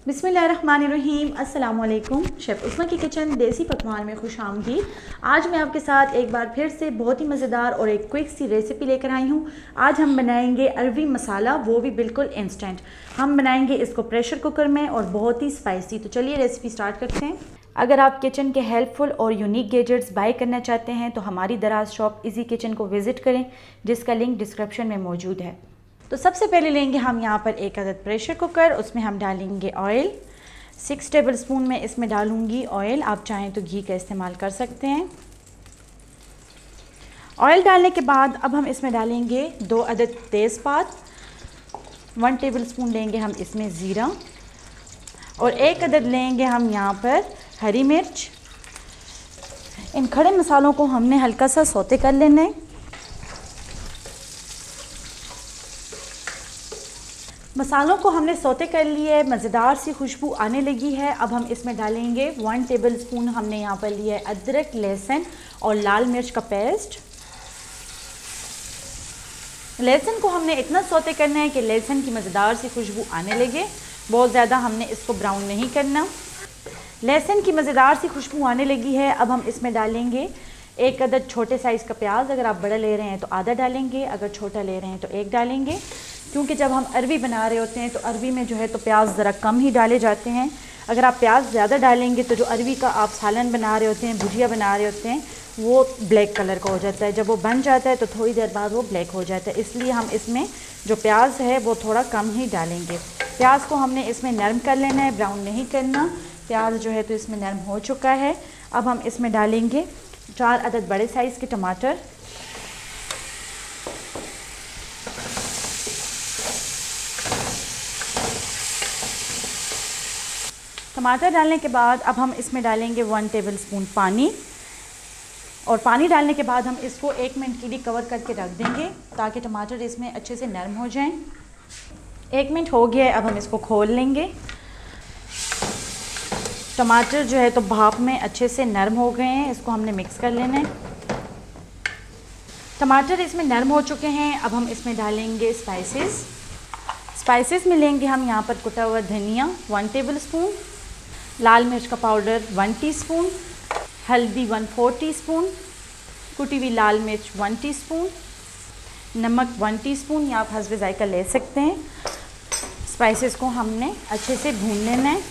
बिस्मिल्लाहिर्रहमानिर्रहीम। अस्सलाम वालेकुम। शेफ़ उस्मा की किचन देसी पकवान में खुश आमदीद। आज मैं आपके साथ एक बार फिर से बहुत ही मज़ेदार और एक क्विक सी रेसिपी लेकर आई हूँ। आज हम बनाएंगे अरवी मसाला, वो भी बिल्कुल इंस्टेंट। हम बनाएंगे इसको प्रेशर कुकर में और बहुत ही स्पाइसी। तो चलिए रेसिपी स्टार्ट करते हैं। अगर आप किचन के हेल्पफुल और यूनिक गैजेट्स बाय करना चाहते हैं तो हमारी दराज शॉप इजी किचन को विज़िट करें, जिसका लिंक डिस्क्रिप्शन में मौजूद है। तो सबसे पहले लेंगे हम यहाँ पर एक अदद प्रेशर कुकर, उसमें हम डालेंगे ऑयल। 6 टेबलस्पून में इसमें डालूंगी ऑयल, आप चाहें तो घी का इस्तेमाल कर सकते हैं। ऑयल डालने के बाद अब हम इसमें डालेंगे 2 अदद तेज़पात, 1 टेबलस्पून लेंगे हम इसमें ज़ीरा और 1 अदद लेंगे हम यहाँ पर हरी मिर्च। इन खड़े मसालों को हमने हल्का सा सौते कर लेना है। मसालों को हमने सौते कर लिया है, मज़ेदार सी खुशबू आने लगी है। अब हम इसमें डालेंगे 1 टेबलस्पून हमने यहाँ पर लिया है अदरक, लहसुन और लाल मिर्च का पेस्ट। लहसुन को हमने इतना सौते करना है कि लहसुन की मज़ेदार सी खुशबू आने लगे। बहुत ज़्यादा हमने इसको ब्राउन नहीं करना। लहसुन की मज़ेदार सी खुशबू आने लगी है। अब हम इसमें डालेंगे 1 अदद छोटे साइज़ का प्याज। अगर आप बड़ा ले रहे हैं तो आधा डालेंगे, अगर छोटा ले रहे हैं तो 1 डालेंगे, क्योंकि जब हम अरवी बना रहे होते हैं तो अरवी में जो है तो प्याज ज़रा कम ही डाले जाते हैं। अगर आप प्याज ज़्यादा डालेंगे तो जो अरवी का आप सालन बना रहे होते हैं, भुजिया बना रहे होते हैं, वो ब्लैक कलर का हो जाता है। जब वो बन जाता है तो थोड़ी देर बाद वो ब्लैक हो जाता है। इसलिए हम इसमें जो प्याज है वो थोड़ा कम ही डालेंगे। प्याज को हमने इसमें नरम कर लेना है, ब्राउन नहीं करना। प्याज जो है तो इसमें नरम हो चुका है। अब हम इसमें डालेंगे 4 अदद बड़े साइज़ के टमाटर। टमाटर डालने के बाद अब हम इसमें डालेंगे 1 टेबलस्पून पानी और पानी डालने के बाद हम इसको 1 मिनट के लिए कवर करके रख देंगे ताकि टमाटर इसमें अच्छे से नरम हो जाएं। 1 मिनट हो गया है, अब हम इसको खोल लेंगे। टमाटर जो है तो भाप में अच्छे से नरम हो गए हैं, इसको हमने मिक्स कर लेना है। टमाटर इसमें नरम हो चुके हैं। अब हम इसमें डालेंगे स्पाइसेस में लेंगे हम यहाँ पर कुटा हुआ धनिया 1 टेबलस्पून, लाल मिर्च का पाउडर 1 टीस्पून, हल्दी 1/4 टीस्पून, कुटी हुई लाल मिर्च 1 टीस्पून, नमक 1 टीस्पून, या आप हस्बे जायका ले सकते हैं। स्पाइसेस को हमने अच्छे से भून लेना है।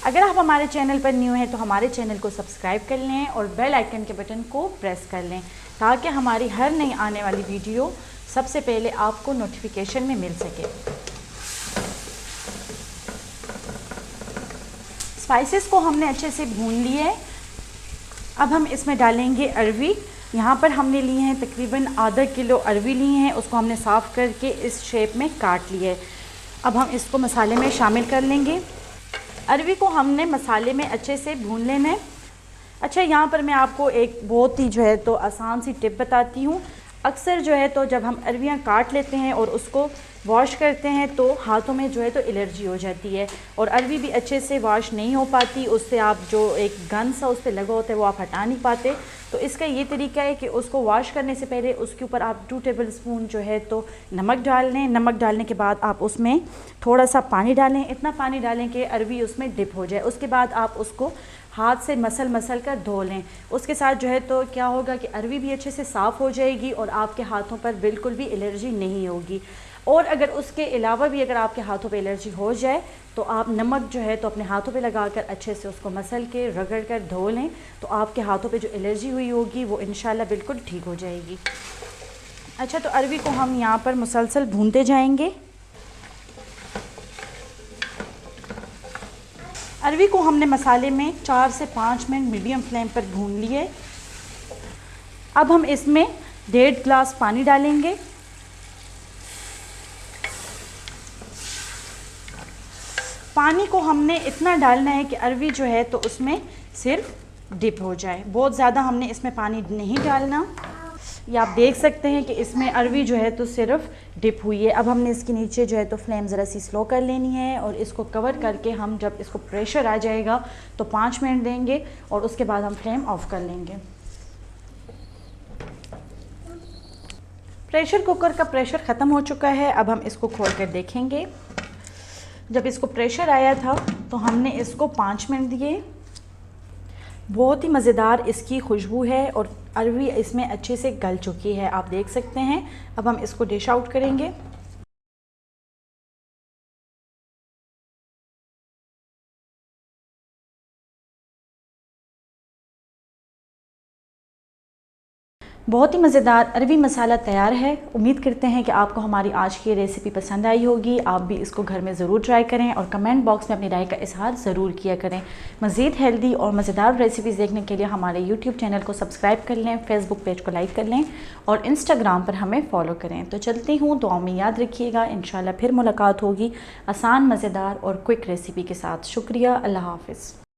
अगर आप हमारे चैनल पर न्यू हैं तो हमारे चैनल को सब्सक्राइब कर लें और बेल आइकन के बटन को प्रेस कर लें ताकि हमारी हर नई आने वाली वीडियो सबसे पहले आपको नोटिफिकेशन में मिल सके। स्पाइसेस को हमने अच्छे से भून लिए है। अब हम इसमें डालेंगे अरवी। यहाँ पर हमने लिए हैं तकरीबन आधा किलो अरवी लिए हैं, उसको हमने साफ़ करके इस शेप में काट लिया है। अब हम इसको मसाले में शामिल कर लेंगे। अरवी को हमने मसाले में अच्छे से भून लेना है। अच्छा, यहाँ पर मैं आपको एक बहुत ही जो है तो आसान सी टिप बताती हूँ। अक्सर जो है तो जब हम अरवियाँ काट लेते हैं और उसको वॉश करते हैं तो हाथों में जो है तो एलर्जी हो जाती है और अरवी भी अच्छे से वॉश नहीं हो पाती। उससे आप जो एक गंद सा उस पर लगा होता है वो आप हटा नहीं पाते। तो इसका ये तरीका है कि उसको वॉश करने से पहले उसके ऊपर आप 2 टेबलस्पून जो है तो नमक डाल लें। नमक डालने के बाद आप उसमें थोड़ा सा पानी डालें, इतना पानी डालें कि अरवी उसमें डिप हो जाए। उसके बाद आप उसको हाथ से मसल कर धो लें। उसके साथ जो है तो क्या होगा कि अरवी भी अच्छे से साफ़ हो जाएगी और आपके हाथों पर बिल्कुल भी एलर्जी नहीं होगी। और अगर उसके अलावा भी अगर आपके हाथों पे एलर्जी हो जाए तो आप नमक जो है तो अपने हाथों पे लगाकर अच्छे से उसको मसल के रगड़ कर धो लें, तो आपके हाथों पे जो एलर्जी हुई होगी वो इंशाल्लाह बिल्कुल ठीक हो जाएगी। अच्छा, तो अरवी को हम यहाँ पर मुसलसल भूनते जाएंगे। अरवी को हमने मसाले में 4 से 5 मिनट मीडियम फ्लेम पर भून लिए। अब हम इसमें 1.5 गिलास पानी डालेंगे। पानी को हमने इतना डालना है कि अरवी जो है तो उसमें सिर्फ डिप हो जाए। बहुत ज़्यादा हमने इसमें पानी नहीं डालना। ये आप देख सकते हैं कि इसमें अरवी जो है तो सिर्फ डिप हुई है। अब हमने इसके नीचे जो है तो फ्लेम ज़रा सी स्लो कर लेनी है और इसको कवर करके हम जब इसको प्रेशर आ जाएगा तो 5 मिनट देंगे और उसके बाद हम फ्लेम ऑफ कर लेंगे। प्रेशर कुकर का प्रेशर ख़त्म हो चुका है। अब हम इसको खोल कर देखेंगे। जब इसको प्रेशर आया था तो हमने इसको 5 मिनट दिए। बहुत ही मज़ेदार इसकी खुशबू है और अरवी इसमें अच्छे से गल चुकी है, आप देख सकते हैं। अब हम इसको डिश आउट करेंगे। बहुत ही मज़ेदार अरवी मसाला तैयार है। उम्मीद करते हैं कि आपको हमारी आज की रेसिपी पसंद आई होगी। आप भी इसको घर में ज़रूर ट्राई करें और कमेंट बॉक्स में अपनी राय का इजहार ज़रूर किया करें। मज़ीद हेल्दी और मज़ेदार रेसिपीज़ देखने के लिए हमारे यूट्यूब चैनल को सब्सक्राइब कर लें, फेसबुक पेज को लाइक कर लें और इंस्टाग्राम पर हमें फ़ॉलो करें। तो चलती हूँ, दुआ में याद रखिएगा। इंशाल्लाह फिर मुलाकात होगी आसान, मज़ेदार और क्विक रेसिपी के साथ। शुक्रिया, अल्लाह हाफ़िज़।